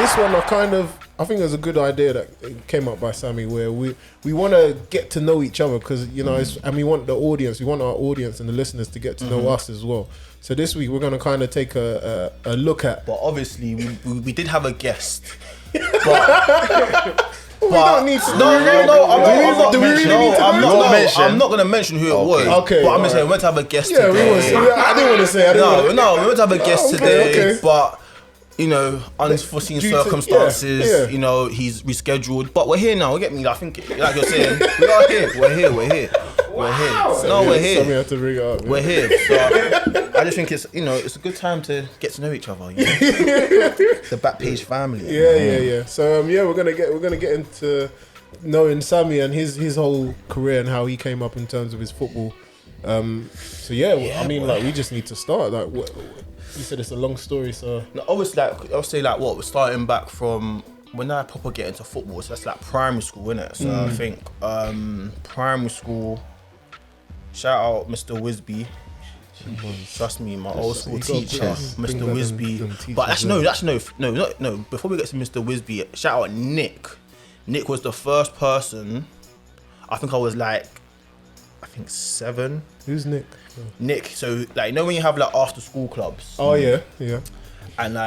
this one I think it was a good idea that came up by Sammy, where we want to get to know each other, because and we want our audience and the listeners to get to know us as well. So this week we're going to kind of take a look at. But obviously we did have a guest. We don't need to. I'm not going to mention who it was. Okay. But I'm just saying we went to have a guest today. I didn't want to say. We went to have a guest today. Okay. But unforeseen circumstances. Yeah. He's rescheduled. But we're here now. Get me? I think, like you're saying, we are here. We're here. We're here. We're here. Sammy had to bring it up. We're here. So I just think it's it's a good time to get to know each other. The Backpage family. Yeah. So we're gonna get into knowing Sammy and his whole career and how he came up in terms of his football. I mean, we just need to start. You said it's a long story, so no, obviously, I'll say we're starting back from when I proper get into football. So that's primary school, innit? So I think primary school. Shout out Mr. Wisby. Trust me, my old school teacher, Mr. Wisby. But no. Before we get to Mr. Wisby, shout out Nick. Nick was the first person. I think I was 7. Who's Nick? Nick. So when you have after school clubs. Oh yeah. And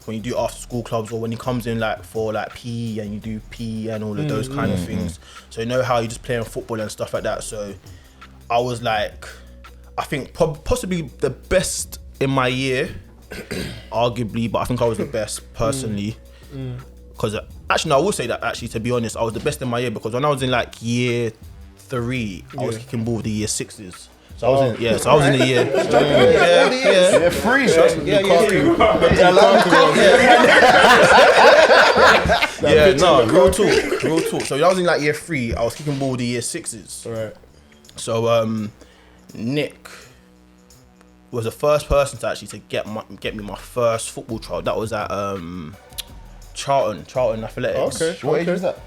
when you do after school clubs, or when he comes in for PE and you do PE and all of those kind of things. So you know how you just playing football and stuff like that. So I was I think possibly the best in my year, arguably, but I think I was the best personally. Because actually, no, I will say that to be honest, I was the best in my year, because when I was in year 3, I was kicking ball with the year 6s. So I was in the year. Yeah, free. Real talk. So I was in year 3, I was kicking ball with the year 6s. Right. So Nick was the first person to get me my first football trial. That was at Charlton Athletics. Okay. What age was that?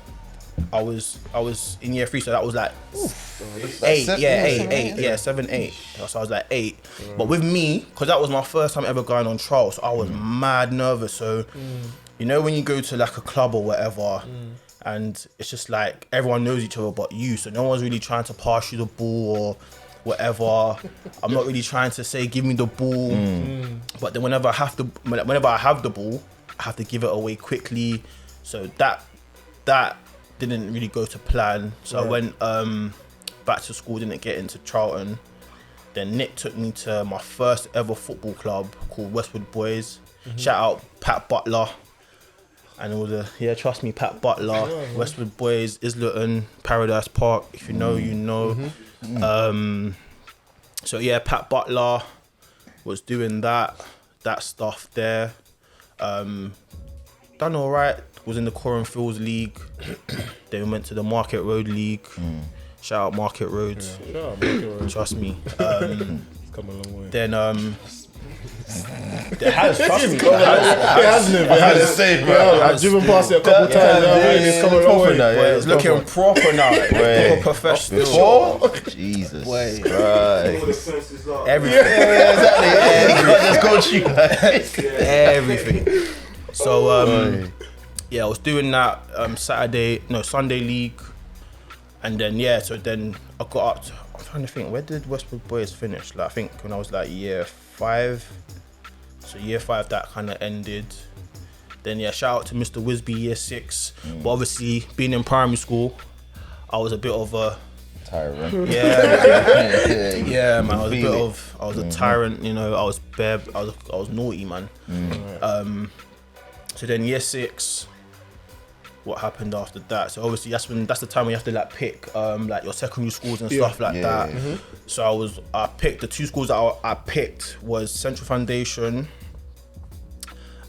I was in year 3, so that was 8. 7, 8. So I was 8. But with me, because that was my first time ever going on trial, so I was mad nervous. So when you go to a club or whatever, and it's just everyone knows each other but you, so no one's really trying to pass you the ball or whatever. I'm not really trying to say give me the ball, but then whenever I have the ball, I have to give it away quickly. So that didn't really go to plan. So I went back to school, didn't get into Charlton. Then Nick took me to my first ever football club called Westwood Boys. Shout out Pat Butler and all the trust me, Pat Butler, Westwood Boys, Islington, Paradise Park. If you know, you know. So Pat Butler was doing that stuff there. Done all right. Was in the Coram Fields League. Then we went to the Market Road League. Shout out Market Road. Shout out Market Road. Trust me. It's come a long way. Then it has, trust me. It has. I've driven past it a couple times. It's come a long way. It's looking proper now. Proper professional. Jesus Christ. Everything. Everything. So I was doing that Sunday league, and then so then I got up to, I'm trying to think, where did Westwood Boys finish? I think when I was year 5. So year 5 that kind of ended. Then shout out to Mr. Wisby, year 6. But obviously being in primary school, I was a bit of a tyrant. Yeah, man. I was a tyrant. I was bare. I was naughty, man. So then year 6, what happened after that? So obviously that's the time when you have to pick your secondary schools and stuff like that. So I picked the 2 schools that I picked was Central Foundation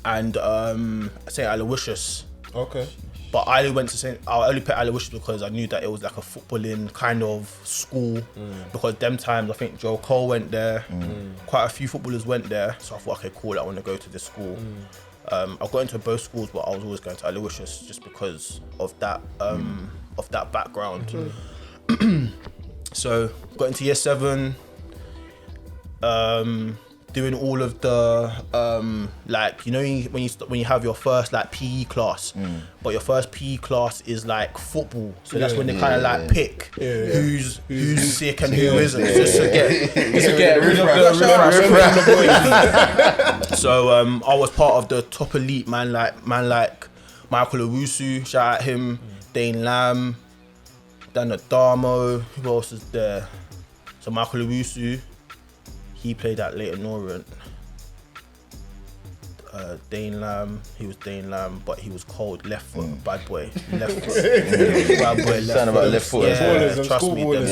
and St. Aloysius. Okay. But I only picked Aloysius because I knew that it was a footballing kind of school. Because them times I think Joe Cole went there, quite a few footballers went there. So I thought, okay, cool, I want to go to this school. I got into both schools, but I was always going to Aloysius just because of that background. So got into year 7. doing all of the like when you have your first like PE class, but your first PE class is like football, so that's when they kind of like pick who's sick and who isn't, just to get rid of the So I was part of the top elite, man like Michael Owusu, shout out him, Dane Lamb, Dan Adamo, who else is there? So Michael Owusu, he played at Leyton Orient. Dane Lamb, he was Dane Lamb, but he was cold, left foot, bad boy, left foot. Bad boy, left foot. Yeah, trust me. But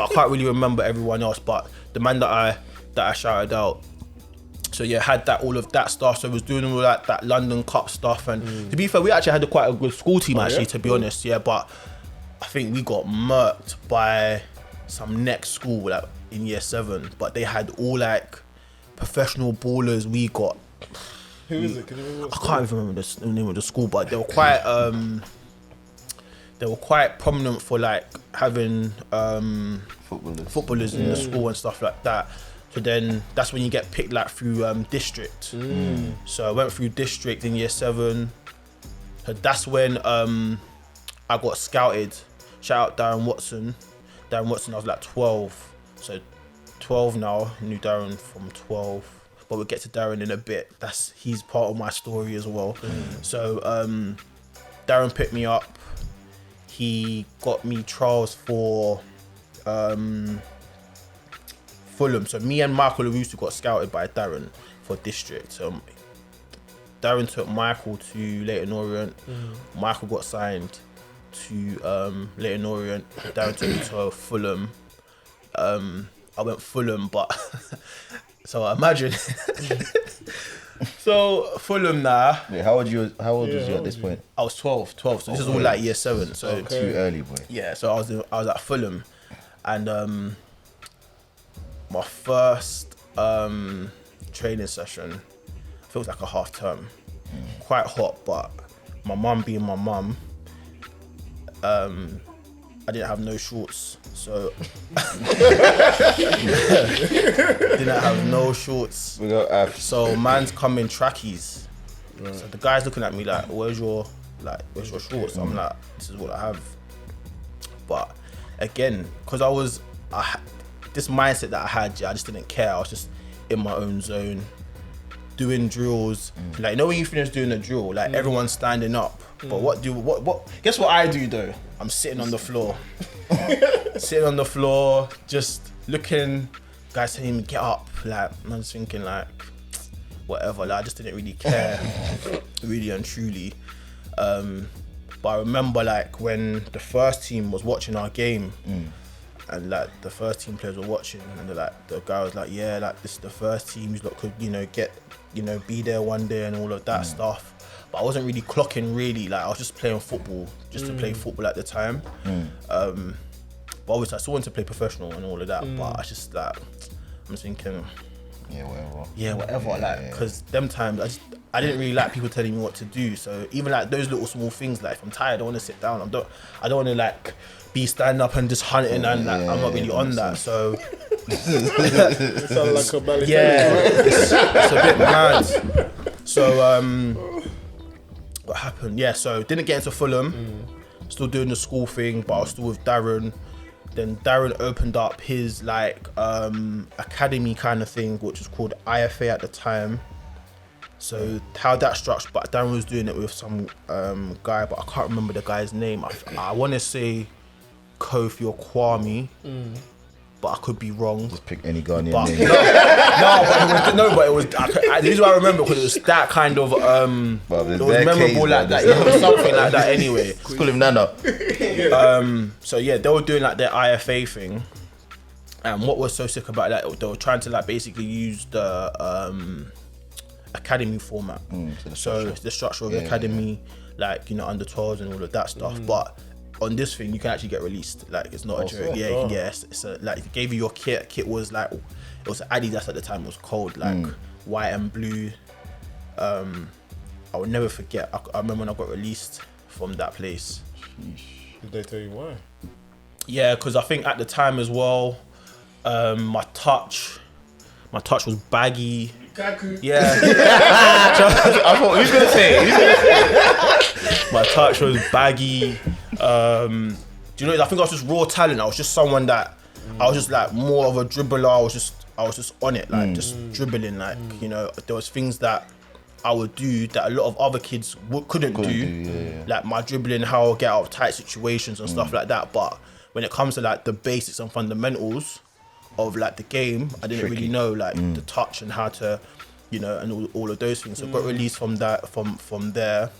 I can't really remember everyone else, but the man that I shouted out, so yeah, had that all of that stuff. So I was doing all that London Cup stuff, and to be fair, we actually had quite a good school team to be honest, but I think we got murked by some next school like in year 7, but they had all like professional ballers. We got who is it? Can you remember? I can't even remember the name of the school, but they were quite prominent for like having footballers in the school and stuff like that. So then that's when you get picked like through district. So I went through district in year 7. So that's when I got scouted. Shout out Darren Watson. I was like 12. So 12 now, knew Darren from 12. But we'll get to Darren in a bit. He's part of my story as well. So Darren picked me up. He got me trials for Fulham. So me and Michael Owusu got scouted by Darren for district. So Darren took Michael to Leyton Orient. Michael got signed to Leyton Orient. Darren took me to Fulham. I went Fulham, but so imagine. So Fulham now. Wait, how old was you at this point? I was 12. So this is all like year 7. So too early, boy. Yeah. So I was at Fulham, and my first training session feels like a half term. Quite hot, but my mum being my mum, I didn't have no shorts, so didn't have no shorts. So man's come in trackies. So the guy's looking at me like, where's your shorts? I'm like, this is what I have. But again, because this mindset that I had, I just didn't care. I was just in my own zone, doing drills. Like, when you finish doing a drill, like everyone's standing up. But what guess what I do though? I'm sitting on the floor. Just looking, guys telling me get up. Like, I'm just thinking like, whatever. Like, I just didn't really care, really and truly. But I remember like when the first team was watching our game, and like the first team players were watching, and the guy was like, yeah, like this is the first team, you lot could, be there one day and all of that stuff. But I wasn't really clocking really, like I was just playing football, just to play football at the time. But obviously I still wanted to play professional and all of that, but I just like, I'm thinking, whatever, like, because them times I didn't really like people telling me what to do. So even like those little small things, like if I'm tired, I don't want to sit down. I don't want to like be standing up and just hunting, and like, I'm not really on that. So it sounds like a ballet. It's a bit mad. So what happened? Yeah, so didn't get into Fulham. Still doing the school thing, but I was still with Darren. Then Darren opened up his like academy kind of thing, which was called IFA at the time. So how that structured, but Darren was doing it with some guy, but I can't remember the guy's name. I want to say Kofi or Kwame, but I could be wrong. Just pick any Ghanaian But name. but it was. This is what I remember, because it was that kind of. It was memorable like that. It was something like that anyway. Let's call him Nana. So yeah, they were doing like their IFA thing, and what was so sick about that, they were trying to like basically use the academy format. So the structure of the academy, like under 12s and all of that stuff, but. On this thing, you can actually get released. Like, it's not a joke. It's like, if it gave you your kit. Kit was like, it was Adidas at the time. It was cold, like white and blue. I will never forget. I remember when I got released from that place. Did they tell you why? Yeah, because I think at the time as well, my touch My touch was baggy. Kaku. Yeah. I thought, who's gonna say it? My touch was baggy. Do you know? I think I was just raw talent. I was just someone that I was just like more of a dribbler. I was just on it, like just dribbling. Like you know, there was things that I would do that a lot of other kids couldn't do. Like my dribbling, how I get out of tight situations and stuff like that. But when it comes to like the basics and fundamentals of like the game, I didn't really know like the touch and how to, you know, and all of those things. So I got released from that from there.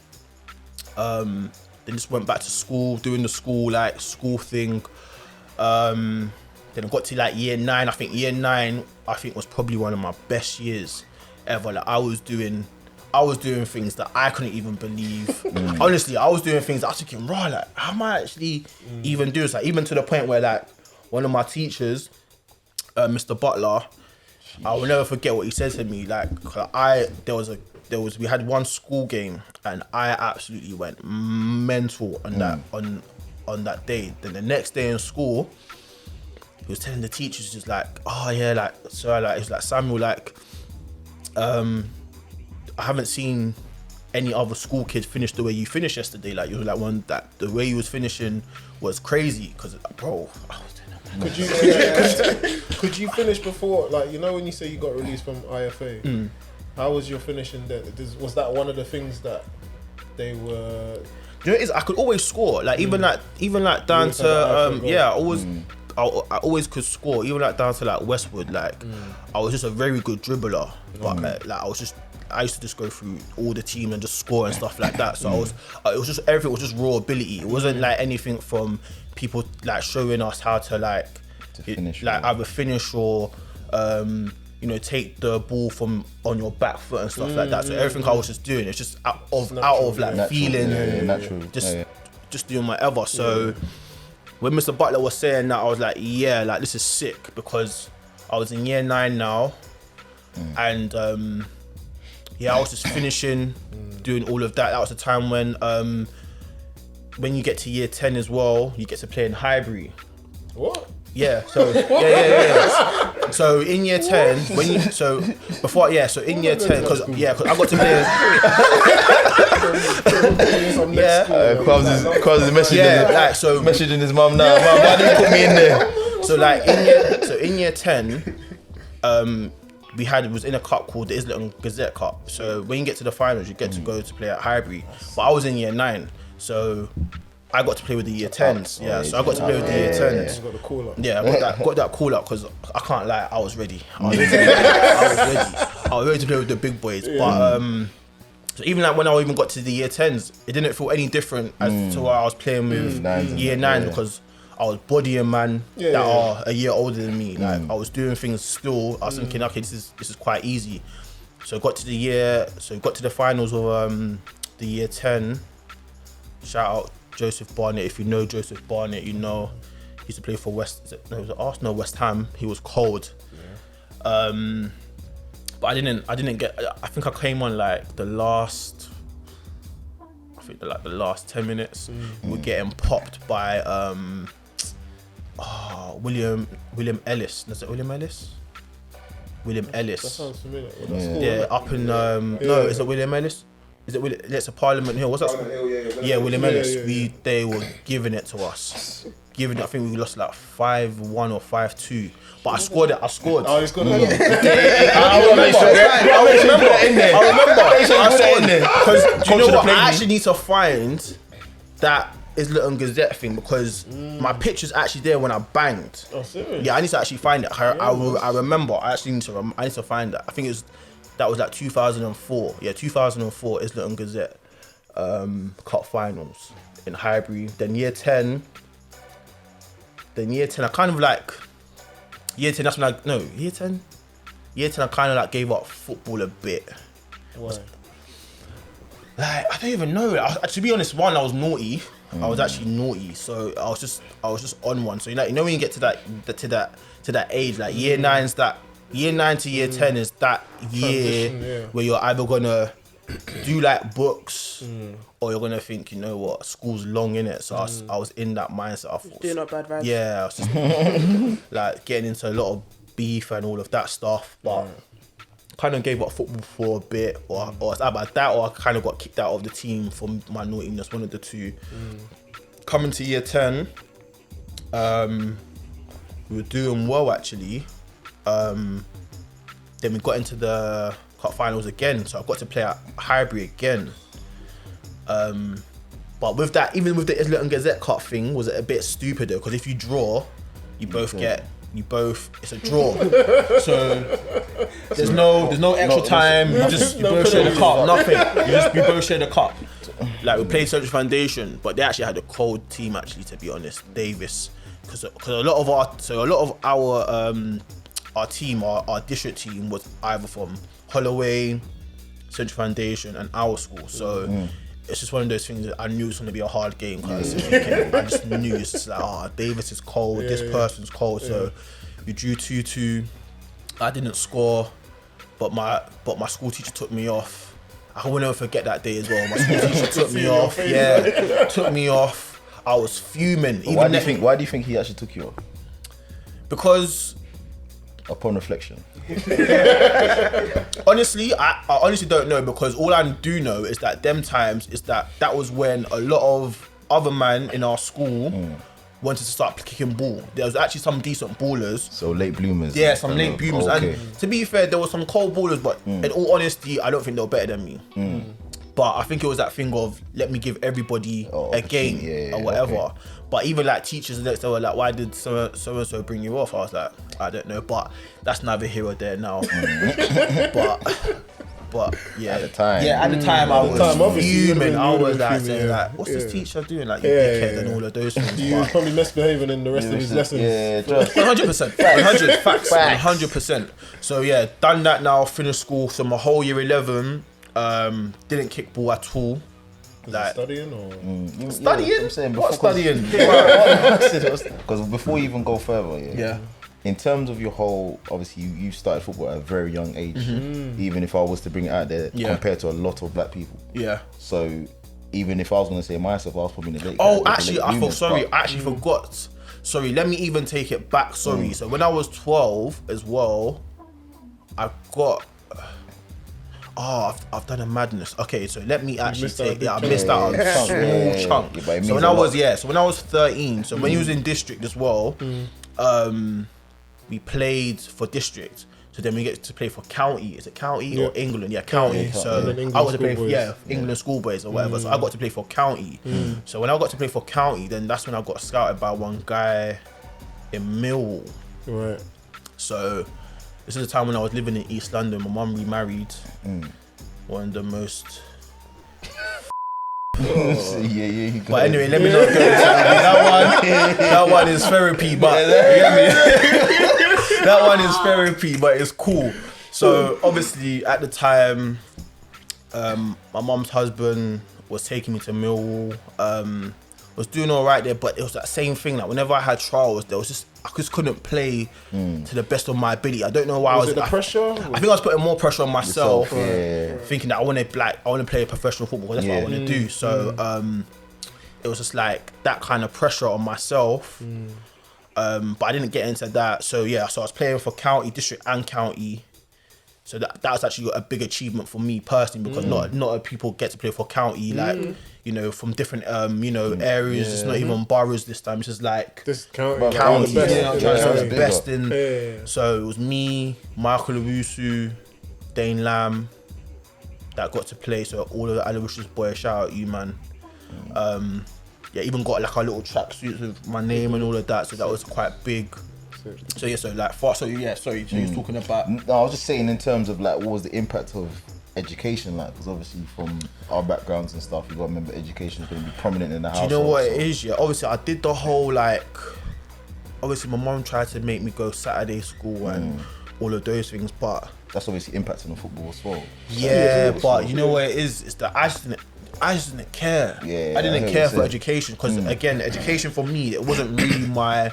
Then just went back to school, doing the school thing. Then I got to like year 9. I think year 9 was probably one of my best years ever. Like I was doing things that I couldn't even believe. Honestly, I was doing things that I was thinking, raw, like how am I actually even doing this? Like even to the point where like one of my teachers, Mr. Butler, I will never forget what he said to me. Like we had one school game and I absolutely went mental on that on that day. Then the next day in school, he was telling the teachers just like, oh yeah, like sir, like it's like Samuel, like I haven't seen any other school kid finish the way you finished yesterday. Like you were like one that the way you was finishing was crazy. Cause bro, could you finish before, like, you know, when you say you got released from IFA, how was your finishing there? Was that one of the things that they were? You know, it is, I could always score. Like even like down to I always could score. Even like down to like Westwood, like I was just a very good dribbler. But like I used to just go through all the team and just score and stuff like that. So it was just everything was just raw ability. It wasn't like anything from people like showing us how to like finish, like either finish or you know, take the ball from on your back foot and stuff like that. So everything I was just doing, it's just out of like natural, feeling, just doing whatever. So when Mr. Butler was saying that, I was like, yeah, like this is sick, because I was in year 9 now, and I was just finishing, doing all of that. That was the time when you get to year 10 as well, you get to play in Highbury. What? Yeah, so so in year 10, in year 10, because I got to play. Kwame is messaging his mum now. Mum, why didn't you put me in there? So like in year 10, it was in a cup called the Islington Gazette Cup. So when you get to the finals, you get to go to play at Highbury. But I was in year 9, so I got to play with the year 10s. Yeah, so I got to play with the year 10s. You got the call up. Yeah, I got that call up because I can't lie, I was ready. I was ready to play with the big boys. But so even like when I even got to the year 10s, it didn't feel any different as to what I was playing with year 9 because I was bodying man that are a year older than me. Like I was doing things still. I was thinking, okay, this is quite easy. So I got to the finals of the year 10. Shout out Joseph Barnett. If you know Joseph Barnett, you know he used to play for Arsenal, West Ham. He was cold. But I didn't get. I think I came on like the last 10 minutes. We're getting popped by William Ellis. Is it William Ellis? William Ellis. That sounds familiar. Up in is it William Ellis? Is it William? It's a Parliament Hill. What's that? Yeah, William Ellis. They were giving it to us. I think we lost like 5-1 or 5-2. But I scored it. Oh, you scored it. I remember. Because do you know what? I actually need to find that Islington Gazette thing, because my picture's actually there when I banged. Oh, serious? Yeah, I need to actually find it. I remember. I need to find that. I think that was like 2004. Yeah, 2004 Islington Gazette cup finals in Highbury. Then year 10. I kind of like year 10. Year 10. Year 10. I kind of like gave up football a bit. Why? Like I don't even know. To be honest, I was naughty. I was actually naughty, so I was just on one. So you know when you get to that age, like year 9's that. Year 9 to year 10 is that year where you're either gonna do like books or you're gonna think, you know what, school's long, innit? So I was in that mindset. I thought, doing up bad vibes. yeah, I was just like getting into a lot of beef and all of that stuff, but kind of gave up football for a bit, or it's about that, or I kind of got kicked out of the team for my naughtiness, one of the two. Coming to year 10, we were doing well actually. Then we got into the cup finals again, so I got to play at Highbury again. But with that, even with the Islington Gazette Cup thing, was a bit stupider, because if you draw, it's a draw. So there's no extra time. You both share the cup. Nothing. You both share the cup. Like, we played Central Foundation, but they actually had a cold team actually, to be honest. Davis, because a lot of our team, our district team, was either from Holloway, Central Foundation, and our school. So. It's just one of those things that I knew it was going to be a hard game, because I just knew it's just like, Davis is cold, this person's cold. So we drew 2-2. I didn't score, but my school teacher took me off. I will never forget that day as well. My school teacher took me off. Yeah, took me off. I was fuming. Why do you think he actually took you off? Because, upon reflection, honestly, I honestly don't know, because all I do know is that that was when a lot of other men in our school wanted to start kicking ball. There was actually some decent ballers. So late bloomers. Yeah, some late bloomers. Okay. And to be fair, there were some cold ballers, but in all honesty, I don't think they were better than me. But I think it was that thing of, let me give everybody a game or whatever. Okay. But even like teachers, they were like, why did so and so bring you off? I was like, I don't know, but that's neither here or there now. But yeah, at the time, I was fuming. I was like saying like, what's this teacher doing? Like, you dickhead and all of those things. He was probably misbehaving in the rest of his lessons. Yeah, 100%. 100 facts. 100%. So yeah, done that now. Finished school. So my whole year 11, didn't kick ball at all. Like, studying or studying? I'm saying, what studying? Because before you even go further, in terms of your whole, obviously you started football at a very young age. Even if I was to bring it out there, compared to a lot of black people. Yeah. So even if I was going to say myself, I was probably in the late. Oh, actually, I forgot. Sorry, let me even take it back. Sorry. So when I was 12 as well, I got. I've done a madness. Okay, so let me actually take. I missed out on a small chunk. So when I was 13. So when you was in district as well, we played for district. So then we get to play for county. Is it county or England? Yeah, county. So I got to play for England schoolboys or whatever. So I got to play for county. So when I got to play for county, then that's when I got scouted by one guy in Millwall. Right. So this is the time when I was living in East London. My mum remarried one of the most. But anyway, let me not go into that. That one is therapy, but you get me? That one is therapy, but it's cool. So obviously at the time, my mum's husband was taking me to Millwall. Was doing all right there, but it was that same thing. Like whenever I had trials, I just couldn't play to the best of my ability. I don't know why. Was it the pressure? I think I was putting more pressure on myself, thinking that I want to play professional football. That's what I want to do. So it was just like that kind of pressure on myself. But I didn't get into that. So yeah, so I was playing for county, district, and county. So that was actually a big achievement for me personally, because not a lot of people get to play for county, like, you know, from different areas. It's not even boroughs this time. It's just like this county. The best in. So it was me, Michael Owusu, Dane Lamb that got to play. So all of the Aloysius boys, shout out you, man. Even got like a little tracksuits with my name and all of that. So that was quite big. So you're talking about. No, I was just saying in terms of like, what was the impact of education like? Because obviously from our backgrounds and stuff, you got to remember education is going to be prominent in the house. Do you know what it is? Yeah, obviously I did the whole like. Obviously my mom tried to make me go Saturday school and all of those things, but that's obviously impacting on football as well. Yeah, but you know what it is? It's that I just didn't care. Yeah, I didn't care for education, because again, education for me, it wasn't really my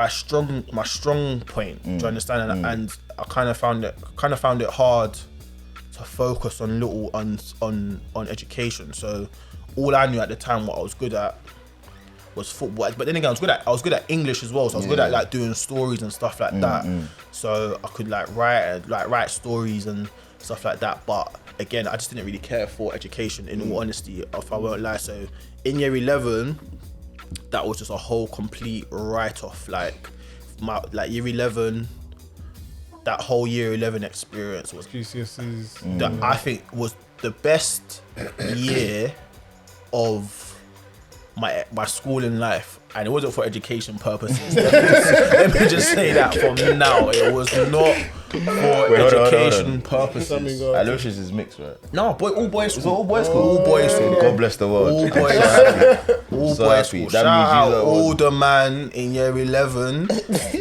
strong point. Do you understand? And I kind of found it hard to focus on education. So all I knew at the time, what I was good at, was football. But then again, I was good at English as well, so I was good at like doing stories and stuff like that. So I could like write stories and stuff like that. But again, I just didn't really care for education, in all honesty, if I won't lie. So in year 11, that was just a whole complete write-off. Like year 11, that whole year 11 experience was GCSEs. that I think was the best year of my schooling life, and it wasn't for education purposes. Let me just say that from now, it was not for education purposes. Aloysius is mixed, right? No, all boys school. All boys school. All boys school. God bless the world. All boys all So boys happy. school. That Shout means out you lot all the man in year 11,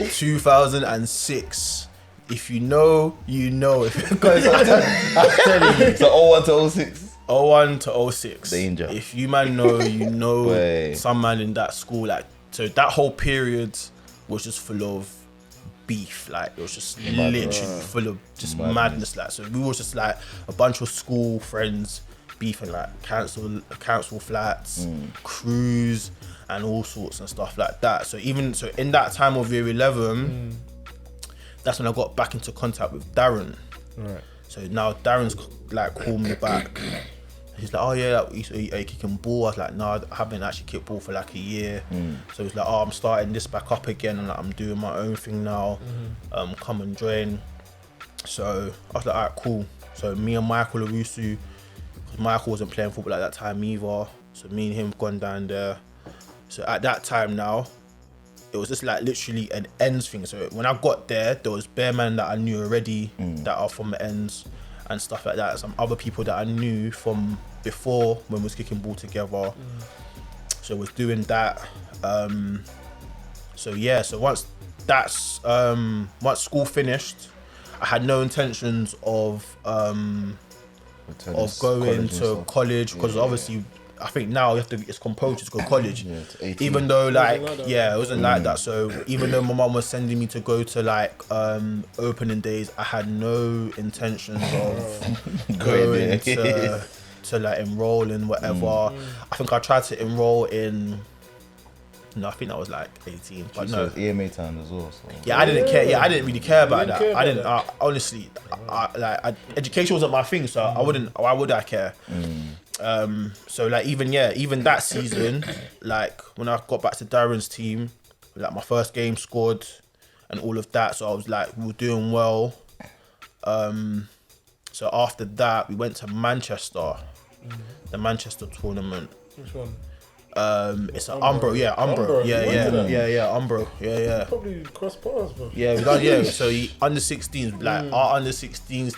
2006. If you know, you know. Because I'm telling you. So 01 to 06. 01 to 06. Danger. If you man know, you know. Way. Some man in that school, like, so that whole period was just full of beef. Like, it was just literally full of just madness. Like, so we was just like a bunch of school friends beefing, like council flats, crews, and all sorts and stuff like that. So in that time of year 11, that's when I got back into contact with Darren. Right. So now Darren's like called me back. He's like, oh yeah, are you kicking ball? I was like, no, I haven't actually kicked ball for like a year. So he's like, oh, I'm starting this back up again, and like, I'm doing my own thing now. Come and join. So I was like, alright, cool. So me and Michael Owusu, because Michael wasn't playing football at that time either. So me and him gone down there. So at that time now, it was just like literally an ends thing. So when I got there was bare men that I knew already that are from the ends and stuff like that. Some other people that I knew from before when we was kicking ball together. So I was doing that. So once school finished, I had no intentions of going to college, because obviously I think now it's compulsory to go to college. Even though it wasn't like that. So even though my mum was sending me to go to like opening days, I had no intentions of going to like enroll in whatever. I think I tried to enroll in, no, I think that was like 18, but no. EMA time as well. So. Yeah, I didn't care. Yeah, I didn't really care about that. I didn't. Honestly, education wasn't my thing, so I wouldn't. Why would I care? So like even that season, like when I got back to Darren's team, like my first game scored and all of that. So I was like, we were doing well. So after that, we went to Manchester, the Manchester tournament. Which one? It's an Umbro, Umbro. Yeah, Umbro. Yeah. Probably cross paths, bro. Yeah, we done, yeah. So under 16s, like our under 16s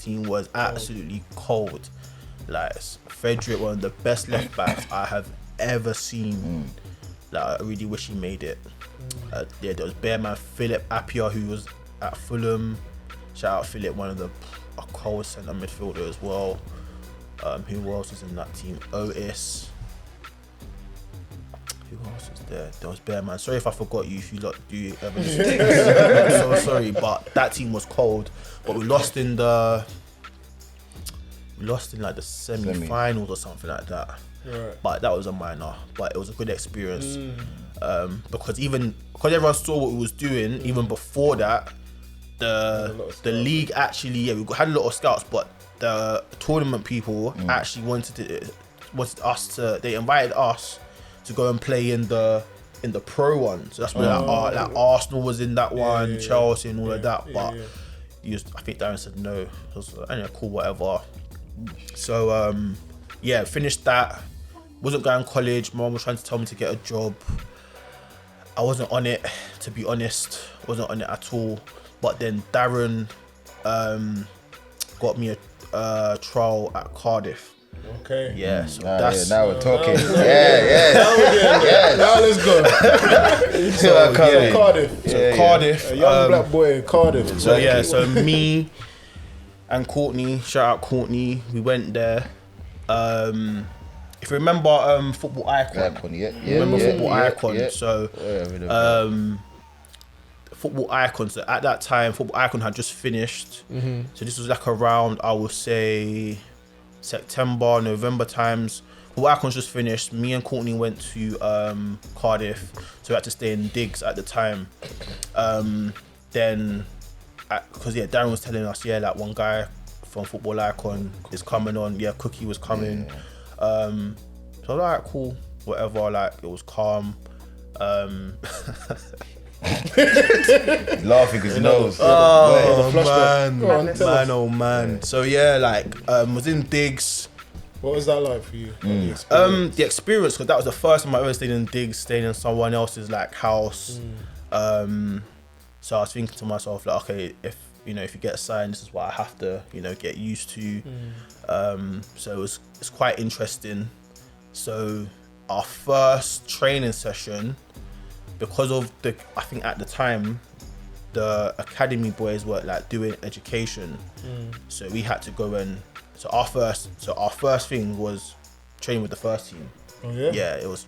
team, was absolutely cold. Like Frederick, one of the best left backs I have ever seen. Like I really wish he made it. There was bare man Philip Appiah, who was at Fulham. Shout out Philip, one of the cold centre midfielder as well. Who else was in that team? Otis. Who else was there? There was bare man. Sorry if I forgot you. If you lot do ever listen. I'm so sorry, but that team was cold. But we lost in like the semi-finals or something like that. Right. But that was a minor. But it was a good experience. Because everyone saw what we was doing, even before that, the league actually, we had a lot of scouts, but the tournament people actually wanted us to. They invited us to go and play in the pro one. So that's where like Arsenal was in that one, Chelsea and all of that. But I think Darren said no. It was anyway, cool, whatever. So finished that. Wasn't going to college. My mum was trying to tell me to get a job. I wasn't on it, to be honest. Wasn't on it at all. But then Darren got me a trial at Cardiff. Okay. Yeah, so that's... now we're talking. Now let's go. So Cardiff. Cardiff. A young black boy in Cardiff. So so me and Courtney, shout out Courtney, we went there. If you remember Football Icon. Football Icon. So Football Icon. So at that time, Football Icon had just finished. So this was like around, I would say, September, November times. Wycon's just finished. Me and Courtney went to Cardiff, so we had to stay in digs at the time. Then, because Darren was telling us, like one guy from Football Icon is coming on. Yeah, Cookie was coming. So like, cool, whatever. Like, it was calm. Laughing because he knows. Oh man. Yeah. So yeah, like was in digs. What was that like for you? The experience, because that was the first time I ever stayed in digs, staying in someone else's like house. So I was thinking to myself, like, okay, if you get assigned, this is what I have to, get used to. So it's quite interesting. So our first training session, because of I think at the time, the academy boys were like doing education. So we had to go so our first thing was training with the first team. Oh yeah? Yeah, it was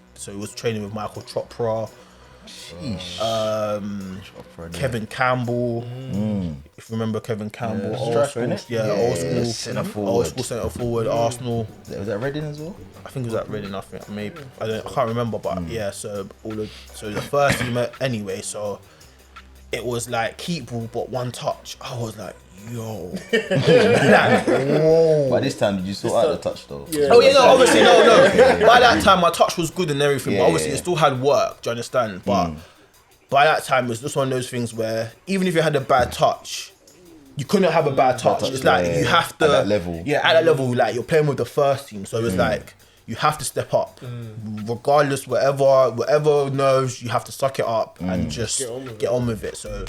training with Michael Chopra. Kevin Campbell, if you remember Kevin Campbell, old school centre forward, Arsenal. Was that Reading as well? I think it was at Reading. I think maybe I can't remember, but yeah. So the first team anyway. So it was like keep ball, but one touch. I was like, yo, like, whoa. By this time, did you sort out the touch though? Yeah. Oh yeah, no, obviously no. By that time, my touch was good and everything, but obviously it still had work. Do you understand? But by that time, it was just one of those things where even if you had a bad touch, you couldn't have a bad touch. It's like you have to at that level. Yeah, at that level, like you're playing with the first team, so it's like you have to step up, regardless. Whatever nerves, you have to suck it up and just get on with it. So.